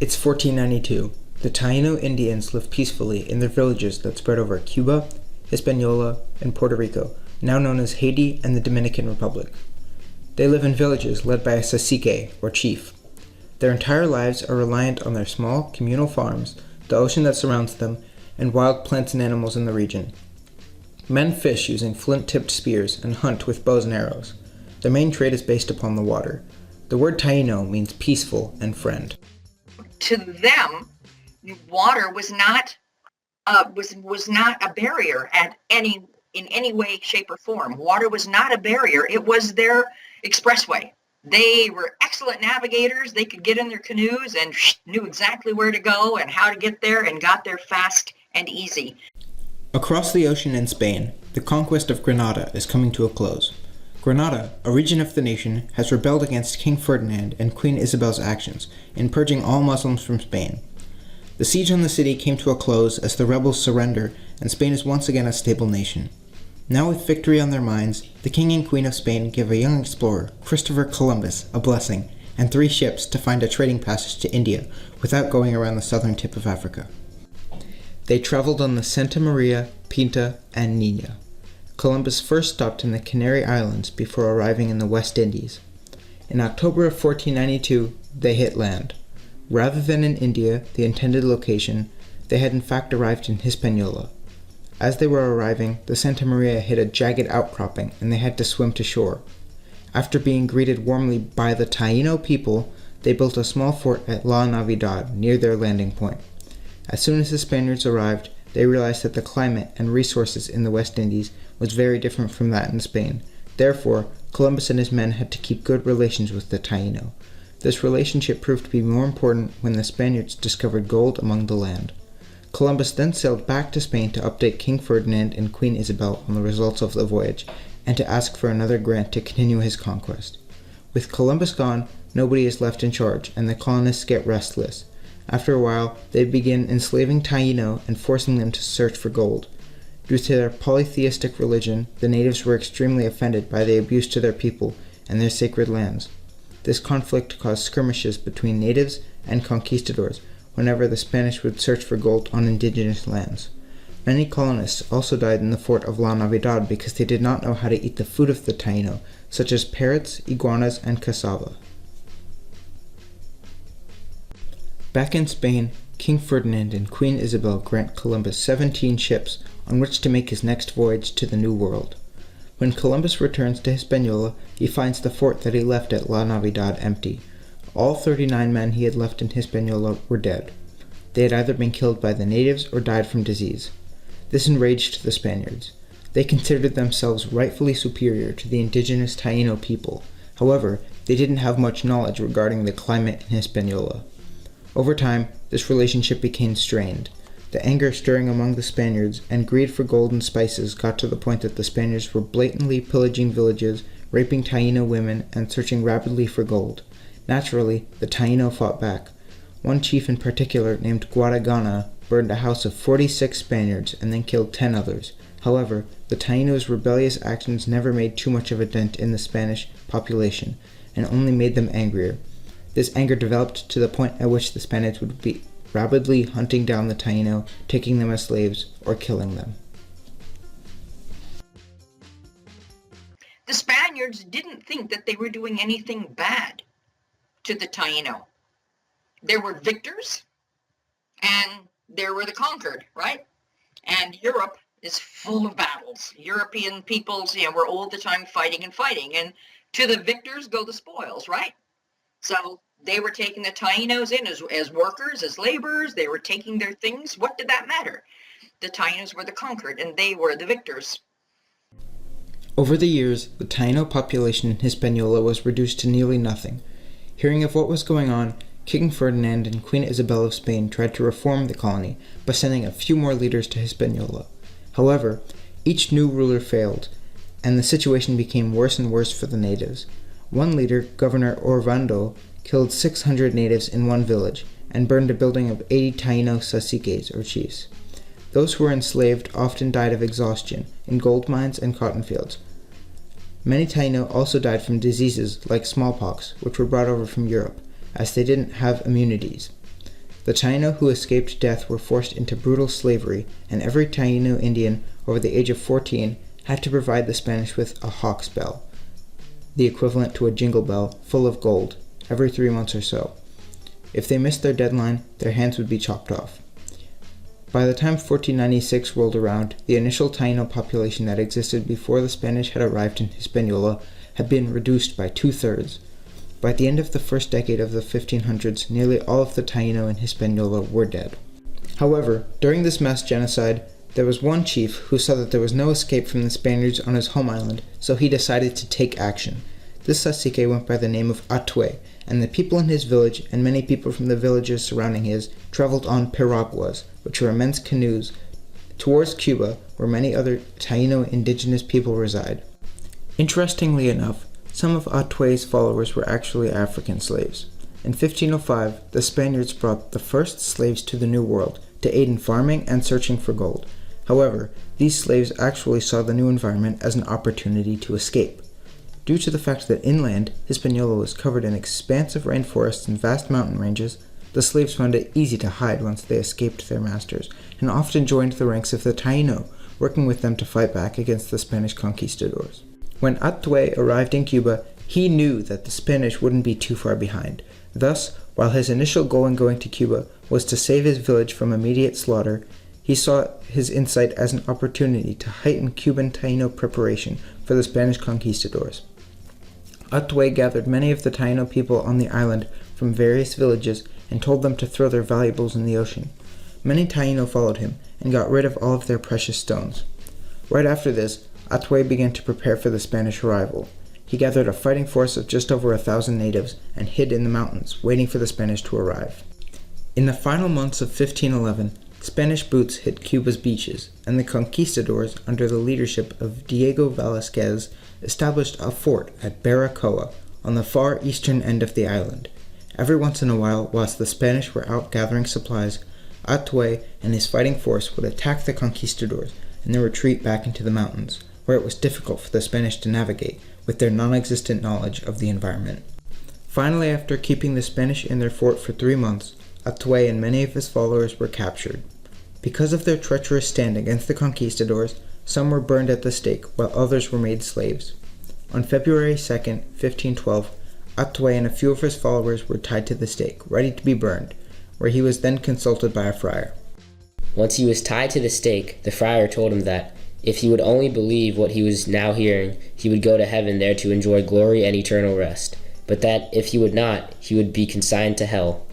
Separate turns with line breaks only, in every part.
It's 1492. The Taino Indians live peacefully in their villages that spread over Cuba, Hispaniola, and Puerto Rico, now known as Haiti and the Dominican Republic. They live in villages led by a cacique, or chief. Their entire lives are reliant on their small, communal farms, the ocean that surrounds them, and wild plants and animals in the region. Men fish using flint-tipped spears and hunt with bows and arrows. Their main trade is based upon the water. The word Taino means peaceful and friend.
To them, water was not a barrier in any way, shape, or form. Water was not a barrier. It was their expressway. They were excellent navigators. They could get in their canoes and knew exactly where to go and how to get there, and got there fast and easy.
Across the ocean in Spain, the conquest of Granada is coming to a close. Granada, a region of the nation, has rebelled against King Ferdinand and Queen Isabel's actions in purging all Muslims from Spain. The siege on the city came to a close as the rebels surrender, and Spain is once again a stable nation. Now with victory on their minds, the King and Queen of Spain give a young explorer, Christopher Columbus, a blessing, and 3 ships to find a trading passage to India without going around the southern tip of Africa. They traveled on the Santa Maria, Pinta, and Nina. Columbus first stopped in the Canary Islands before arriving in the West Indies. In October of 1492, they hit land. Rather than in India, the intended location, they had in fact arrived in Hispaniola. As they were arriving, the Santa Maria hit a jagged outcropping and they had to swim to shore. After being greeted warmly by the Taino people, they built a small fort at La Navidad near their landing point. As soon as the Spaniards arrived, they realized that the climate and resources in the West Indies was very different from that in Spain. Therefore, Columbus and his men had to keep good relations with the Taino. This relationship proved to be more important when the Spaniards discovered gold among the land. Columbus then sailed back to Spain to update King Ferdinand and Queen Isabel on the results of the voyage, and to ask for another grant to continue his conquest. With Columbus gone, nobody is left in charge, and the colonists get restless. After a while, they begin enslaving Taino and forcing them to search for gold. Due to their polytheistic religion, the natives were extremely offended by the abuse to their people and their sacred lands. This conflict caused skirmishes between natives and conquistadors whenever the Spanish would search for gold on indigenous lands. Many colonists also died in the fort of La Navidad because they did not know how to eat the food of the Taino, such as parrots, iguanas, and cassava. Back in Spain, King Ferdinand and Queen Isabel grant Columbus 17 ships on which to make his next voyage to the New World. When Columbus returns to Hispaniola, he finds the fort that he left at La Navidad empty. All 39 men he had left in Hispaniola were dead. They had either been killed by the natives or died from disease. This enraged the Spaniards. They considered themselves rightfully superior to the indigenous Taino people. However, they didn't have much knowledge regarding the climate in Hispaniola. Over time, this relationship became strained. The anger stirring among the Spaniards and greed for gold and spices got to the point that the Spaniards were blatantly pillaging villages, raping Taino women, and searching rapidly for gold. Naturally, the Taino fought back. One chief in particular, named Guadagana, burned a house of 46 Spaniards and then killed 10 others. However, the Taino's rebellious actions never made too much of a dent in the Spanish population, and only made them angrier. This anger developed to the point at which the Spaniards would be rapidly hunting down the Taino, taking them as slaves, or killing them.
The Spaniards didn't think that they were doing anything bad to the Taino. There were victors, and there were the conquered, right? And Europe is full of battles. European peoples, were all the time fighting, and to the victors go the spoils, right? So they were taking the Tainos in as workers, as laborers. They were taking their things. What did that matter? The Tainos were the conquered, and they were the victors.
Over the years, the Taino population in Hispaniola was reduced to nearly nothing. Hearing of what was going on, King Ferdinand and Queen Isabel of Spain tried to reform the colony by sending a few more leaders to Hispaniola. However, each new ruler failed, and the situation became worse and worse for the natives. One leader, Governor Orvando, killed 600 natives in one village and burned a building of 80 Taino caciques, or chiefs. Those who were enslaved often died of exhaustion in gold mines and cotton fields. Many Taino also died from diseases like smallpox, which were brought over from Europe, as they didn't have immunities. The Taino who escaped death were forced into brutal slavery, and every Taino Indian over the age of 14 had to provide the Spanish with a hawk's bell, the equivalent to a jingle bell, full of gold, every 3 months or so. If they missed their deadline, their hands would be chopped off. By the time 1496 rolled around, the initial Taino population that existed before the Spanish had arrived in Hispaniola had been reduced by 2/3. By the end of the first decade of the 1500s, nearly all of the Taino in Hispaniola were dead. However, during this mass genocide, there was one chief who saw that there was no escape from the Spaniards on his home island, so he decided to take action. This cacique went by the name of Atue, and the people in his village and many people from the villages surrounding his traveled on piraguas, which are immense canoes, towards Cuba, where many other Taino indigenous people reside. Interestingly enough, some of Atue's followers were actually African slaves. In 1505, the Spaniards brought the first slaves to the New World to aid in farming and searching for gold. However, these slaves actually saw the new environment as an opportunity to escape. Due to the fact that inland, Hispaniola was covered in expansive rainforests and vast mountain ranges, the slaves found it easy to hide once they escaped their masters, and often joined the ranks of the Taino, working with them to fight back against the Spanish conquistadors. When Atue arrived in Cuba, he knew that the Spanish wouldn't be too far behind. Thus, while his initial goal in going to Cuba was to save his village from immediate slaughter, he saw his insight as an opportunity to heighten Cuban Taino preparation for the Spanish conquistadors. Atue gathered many of the Taino people on the island from various villages and told them to throw their valuables in the ocean. Many Taino followed him and got rid of all of their precious stones. Right after this, Atue began to prepare for the Spanish arrival. He gathered a fighting force of just over 1,000 natives and hid in the mountains, waiting for the Spanish to arrive. In the final months of 1511, Spanish boots hit Cuba's beaches, and the conquistadors, under the leadership of Diego Velázquez, established a fort at Baracoa on the far eastern end of the island. Every once in a while, whilst the Spanish were out gathering supplies, Atue and his fighting force would attack the conquistadors and then retreat back into the mountains, where it was difficult for the Spanish to navigate with their non-existent knowledge of the environment. Finally, after keeping the Spanish in their fort for 3 months, Atue and many of his followers were captured. Because of their treacherous stand against the conquistadors, some were burned at the stake, while others were made slaves. On February 2nd, 1512, Atue and a few of his followers were tied to the stake, ready to be burned, where he was then consulted by a friar.
Once he was tied to the stake, the friar told him that, if he would only believe what he was now hearing, he would go to heaven there to enjoy glory and eternal rest, but that if he would not, he would be consigned to hell.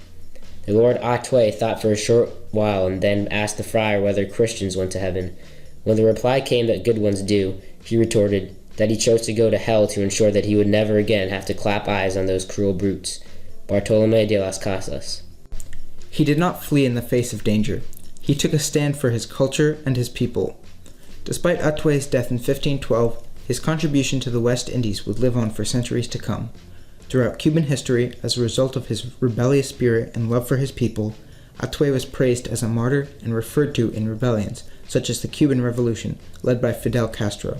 The Lord Atue thought for a short while and then asked the friar whether Christians went to heaven. When the reply came that good ones do, he retorted that he chose to go to hell to ensure that he would never again have to clap eyes on those cruel brutes. Bartolomé de las Casas.
He did not flee in the face of danger. He took a stand for his culture and his people. Despite Atue's death in 1512, his contribution to the West Indies would live on for centuries to come. Throughout Cuban history, as a result of his rebellious spirit and love for his people, Atue was praised as a martyr and referred to in rebellions, such as the Cuban Revolution, led by Fidel Castro.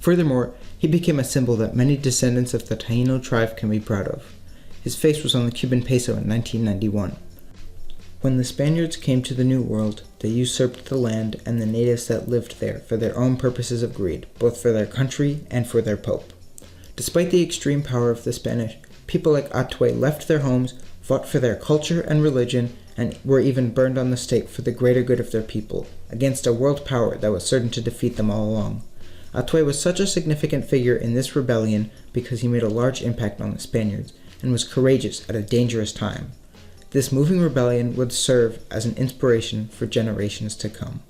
Furthermore, he became a symbol that many descendants of the Taino tribe can be proud of. His face was on the Cuban peso in 1991. When the Spaniards came to the New World, they usurped the land and the natives that lived there for their own purposes of greed, both for their country and for their pope. Despite the extreme power of the Spanish, people like Atue left their homes, fought for their culture and religion, and were even burned on the stake for the greater good of their people, against a world power that was certain to defeat them all along. Atue was such a significant figure in this rebellion because he made a large impact on the Spaniards, and was courageous at a dangerous time. This moving rebellion would serve as an inspiration for generations to come.